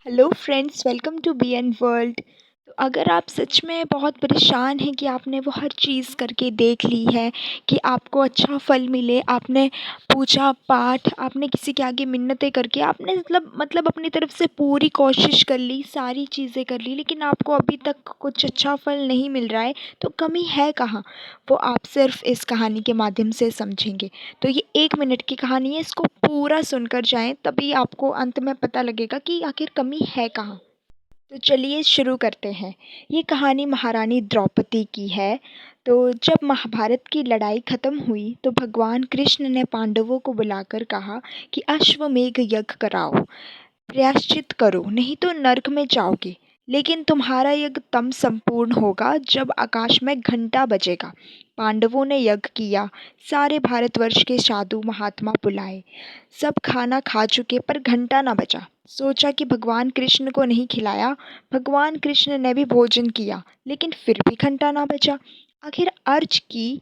Hello friends, welcome to B N world. तो अगर आप सच में बहुत परेशान हैं कि आपने वो हर चीज़ करके देख ली है कि आपको अच्छा फल मिले, आपने पूजा पाठ, आपने किसी के आगे मिन्नतें करके आपने मतलब अपनी तरफ से पूरी कोशिश कर ली, सारी चीज़ें कर ली, लेकिन आपको अभी तक कुछ अच्छा फल नहीं मिल रहा है, तो कमी है कहाँ? वो आप सिर्फ इस कहानी के माध्यम से समझेंगे। तो ये 1 मिनट की कहानी है, इसको पूरा सुनकर जाएं, तभी आपको अंत में पता लगेगा कि आखिर कमी है कहाँ। तो चलिए शुरू करते हैं। ये कहानी महारानी द्रौपदी की है। तो जब महाभारत की लड़ाई खत्म हुई तो भगवान कृष्ण ने पांडवों को बुलाकर कहा कि अश्वमेध यज्ञ कराओ, प्रायश्चित करो, नहीं तो नरक में जाओगे। लेकिन तुम्हारा यज्ञ तब संपूर्ण होगा जब आकाश में घंटा बजेगा। पांडवों ने यज्ञ किया। सारे भारतवर्ष के साधु महात्मा बुलाए। सब खाना खा चुके पर घंटा न बजा। सोचा कि भगवान कृष्ण को नहीं खिलाया। भगवान कृष्ण ने भी भोजन किया, लेकिन फिर भी घंटा ना बजा। आखिर अर्ज की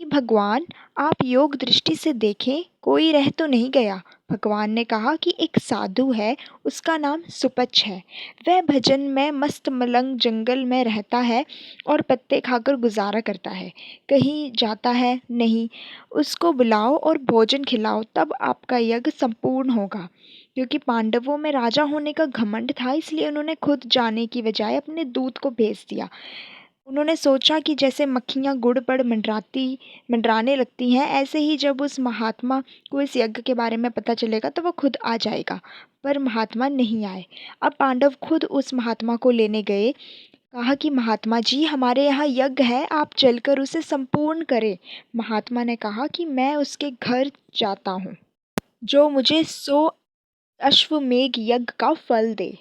कि भगवान, आप योग दृष्टि से देखें, कोई रह तो नहीं गया। भगवान ने कहा कि एक साधु है, उसका नाम सुपच है। वह भजन में मस्त मलंग जंगल में रहता है और पत्ते खाकर गुजारा करता है, कहीं जाता है नहीं। उसको बुलाओ और भोजन खिलाओ, तब आपका यज्ञ संपूर्ण होगा। क्योंकि पांडवों में राजा होने का घमंड था, इसलिए उन्होंने खुद जाने की बजाय अपने दूत को भेज दिया। उन्होंने सोचा कि जैसे मक्खियाँ गुड़ पर मंडराने लगती हैं, ऐसे ही जब उस महात्मा को इस यज्ञ के बारे में पता चलेगा तो वो खुद आ जाएगा। पर महात्मा नहीं आए। अब पांडव खुद उस महात्मा को लेने गए। कहा कि महात्मा जी, हमारे यहाँ यज्ञ है, आप चलकर उसे संपूर्ण करें। महात्मा ने कहा कि मैं उसके घर जाता हूँ, जो मुझे 100 अश्वमेध यज्ञ का फल दे।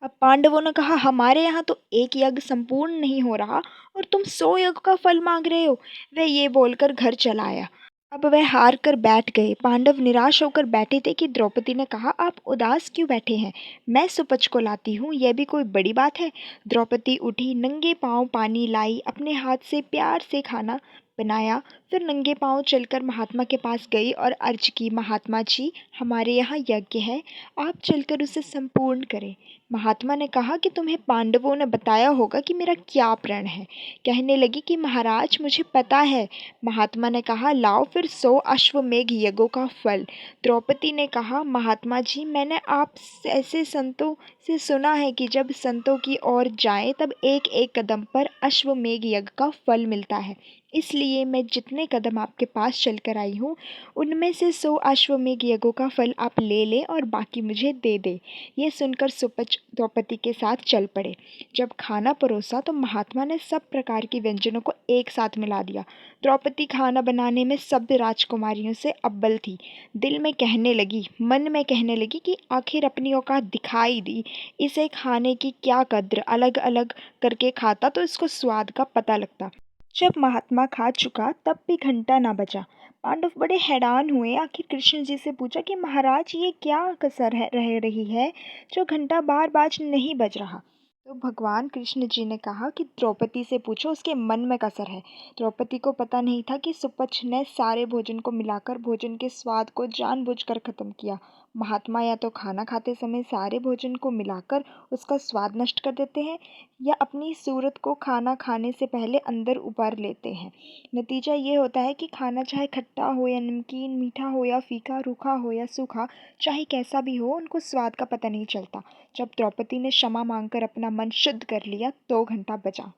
अब पांडवों ने कहा, हमारे यहाँ तो एक यज्ञ संपूर्ण नहीं हो रहा और तुम 100 यज्ञ का फल मांग रहे हो। वह ये बोलकर घर चला आया। अब वह हार कर बैठ गए। पांडव निराश होकर बैठे थे कि द्रौपदी ने कहा, आप उदास क्यों बैठे हैं? मैं सुपच को लाती हूँ, यह भी कोई बड़ी बात है। द्रौपदी उठी, नंगे पांव पानी लाई, अपने हाथ से प्यार से खाना बनाया, फिर नंगे पांव चलकर महात्मा के पास गई और अर्ज की, महात्मा जी, हमारे यहाँ यज्ञ है, आप चलकर उसे संपूर्ण करें। महात्मा ने कहा कि तुम्हें पांडवों ने बताया होगा कि मेरा क्या प्रण है। कहने लगी कि महाराज, मुझे पता है। महात्मा ने कहा, लाओ फिर 100 अश्वमेध यज्ञों का फल। द्रौपदी ने कहा, महात्मा जी, मैंने आप ऐसे संतों से सुना है कि जब संतों की ओर जाएं तब एक एक कदम पर अश्वमेध यज्ञ का फल मिलता है। इसलिए मैं जितने कदम आपके पास चलकर आई हूँ, उनमें से 100 अश्वमेध यज्ञों का फल आप ले लें और बाकी मुझे दे दें। यह सुनकर सुपच द्रौपदी के साथ चल पड़े। जब खाना परोसा तो महात्मा ने सब प्रकार के व्यंजनों को एक साथ मिला दिया। द्रौपदी खाना बनाने में सब राजकुमारियों से अव्वल थी। दिल में कहने लगी, मन में कहने लगी कि आखिर अपनी औकात दिखाई दी। इसे खाने की क्या कद्र, अलग अलग करके खाता तो इसको स्वाद का पता लगता। जब महात्मा खा चुका तब भी घंटा ना बजा। पांडव बड़े हैरान हुए। आखिर कृष्ण जी से पूछा कि महाराज, ये क्या कसर है रह रही है जो घंटा बार बार नहीं बज रहा? तो भगवान कृष्ण जी ने कहा कि द्रौपदी से पूछो, उसके मन में कसर है। द्रौपदी को पता नहीं था कि सुपच ने सारे भोजन को मिलाकर भोजन के स्वाद को जानबूझकर खत्म किया। महात्मा या तो खाना खाते समय सारे भोजन को मिलाकर उसका स्वाद नष्ट कर देते हैं, या अपनी सूरत को खाना खाने से पहले अंदर उबार लेते हैं। नतीजा ये होता है कि खाना चाहे खट्टा हो या नमकीन, मीठा हो या फीका, रूखा हो या सूखा, चाहे कैसा भी हो, उनको स्वाद का पता नहीं चलता। जब द्रौपदी ने क्षमा मांगकर अपना मन शुद्ध कर लिया तो घंटा बजा।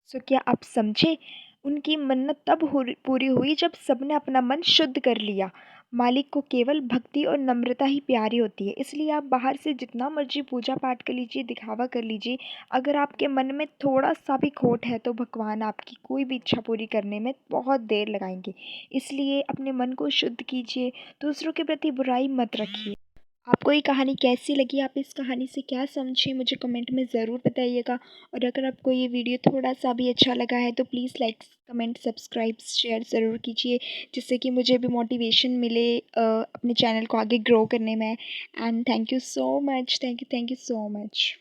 सो क्या आप समझे? उनकी मन्नत तब पूरी हुई जब सबने अपना मन शुद्ध कर लिया। मालिक को केवल भक्ति और नम्रता ही प्यारी होती है। इसलिए आप बाहर से जितना मर्जी पूजा पाठ कर लीजिए, दिखावा कर लीजिए, अगर आपके मन में थोड़ा सा भी खोट है तो भगवान आपकी कोई भी इच्छा पूरी करने में बहुत देर लगाएंगे। इसलिए अपने मन को शुद्ध कीजिए, दूसरों के प्रति बुराई मत रखिए। आपको ये कहानी कैसी लगी? आप इस कहानी से क्या समझे? मुझे कमेंट में ज़रूर बताइएगा। और अगर आपको ये वीडियो थोड़ा सा भी अच्छा लगा है तो please like, comment, subscribe, share ज़रूर कीजिए, जिससे कि मुझे भी मोटिवेशन मिले अपने चैनल को आगे ग्रो करने में। And thank you so much, thank you so much.